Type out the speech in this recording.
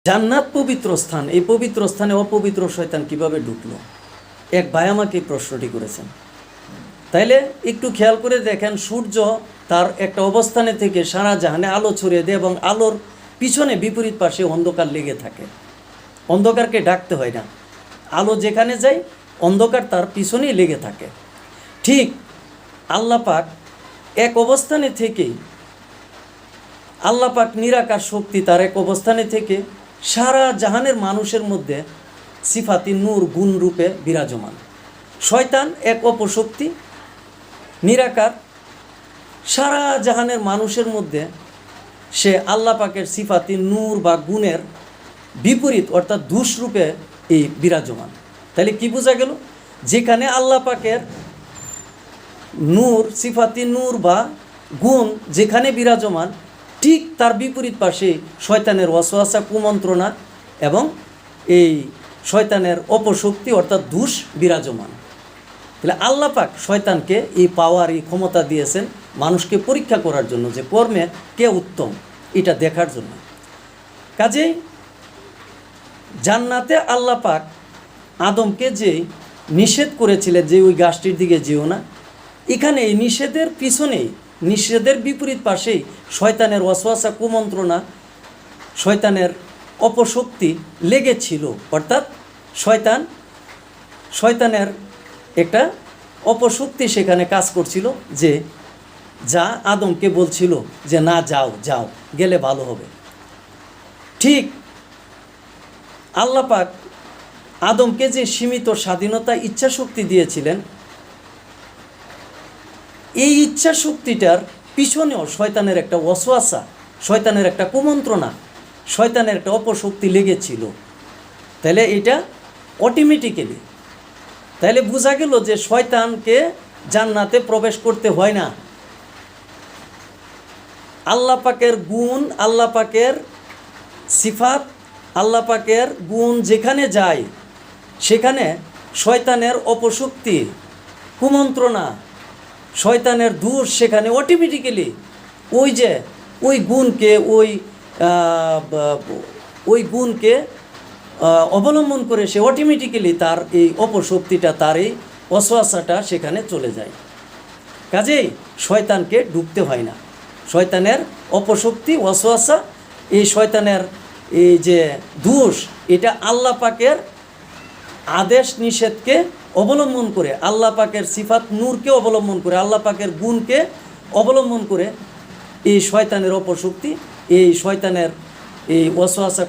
জান্নাত পবিত্র স্থান, এই পবিত্র স্থানে অপবিত্র শয়তান কিভাবে ঢুকলো? এক ভাই আমাকে এই প্রশ্নটি করেছেন। তাইলে একটু খেয়াল করে দেখেন, সূর্য তার একটা অবস্থানে থেকে সারা জাহানে আলো ছড়িয়ে দেয় এবং আলোর পিছনে বিপরীত পাশে অন্ধকার লেগে থাকে। অন্ধকারকে ডাকতে হয় না, আলো যেখানে যায় অন্ধকার তার পিছনেই লেগে থাকে। ঠিক আল্লাহ পাক এক অবস্থানে থেকেই, আল্লাহ পাক নিরাকার শক্তি তার এক অবস্থানে থেকে সারা জাহানের মানুষের মধ্যে সিফাতি নূর গুণ রূপে বিরাজমান। শয়তান এক অপশক্তি, নিরাকার, সারা জাহানের মানুষের মধ্যে সে আল্লাহ পাকের সিফাতি নূর বা গুণের বিপরীত অর্থাৎ দুষরূপে এই বিরাজমান। তাহলে কি বোঝা গেল? যেখানে আল্লাহ পাকের নূর, সিফাতি নূর বা গুণ যেখানে বিরাজমান, ঠিক তার বিপরীত পাশে শয়তানের ওয়াসওয়াসা, কুমন্ত্রণা এবং এই শয়তানের অপশক্তি অর্থাৎ দুষ বিরাজমান। তাহলে আল্লাহ পাক শয়তানকে এই পাওয়ার, এই ক্ষমতা দিয়েছেন মানুষকে পরীক্ষা করার জন্য, যে কর্মে কে উত্তম এটা দেখার জন্য। কাজেই জান্নাতে আল্লাহ পাক আদমকে যে নিষেধ করেছিলেন যে ওই গাছটির দিকে যেও না, এখানে এই নিষেধের পিছনেই, নিষেধের বিপরীত পাশেই শয়তানের ওয়াসওয়াসা, কুমন্ত্রণা, শয়তানের অপশক্তি লেগেছিল। অর্থাৎ শয়তানের একটা অপশক্তি সেখানে কাজ করছিল, যে যা আদমকে বলছিল যে না, যাও যাও, গেলে ভালো হবে। ঠিক আল্লাহ পাক আদমকে যে সীমিত স্বাধীনতা, ইচ্ছা শক্তি দিয়েছিলেন, এই ইচ্ছা শক্তিটার পিছনেও শয়তানের একটা ওয়াসওয়াসা, শয়তানের একটা কুমন্ত্রণা, শয়তানের একটা অপশক্তি লেগেছিল। তাহলে এটা অটোমেটিক্যালি, তাহলে বোঝা গেল যে শয়তানকে জান্নাতে প্রবেশ করতে হয় না। আল্লাহ পাকের গুণ, আল্লাহ পাকের সিফাত, আল্লাহ পাকের গুণ যেখানে যায় সেখানে শয়তানের অপশক্তি, কুমন্ত্রণা, শয়তানের দোষ সেখানে অটোমেটিক্যালি ওই গুণকে অবলম্বন করে সে অটোমেটিক্যালি তার এই অপশক্তিটা, তার এই ওয়াসওয়াসাটা সেখানে চলে যায়। কাজেই শয়তানকে ঢুকতে হয় না। শয়তানের অপশক্তি, ওয়াসওয়াসা, এই শয়তানের এই যে দোষ, এটা আল্লাহ পাকের আদেশ নিষেধকে অবলম্বন করে, আল্লাহ পাকের সিফাত নূরকে অবলম্বন করে, আল্লাহ পাকের গুণকে অবলম্বন করে এই শয়তানের অপশক্তি, এই শয়তানের এই ওয়াসওয়াসা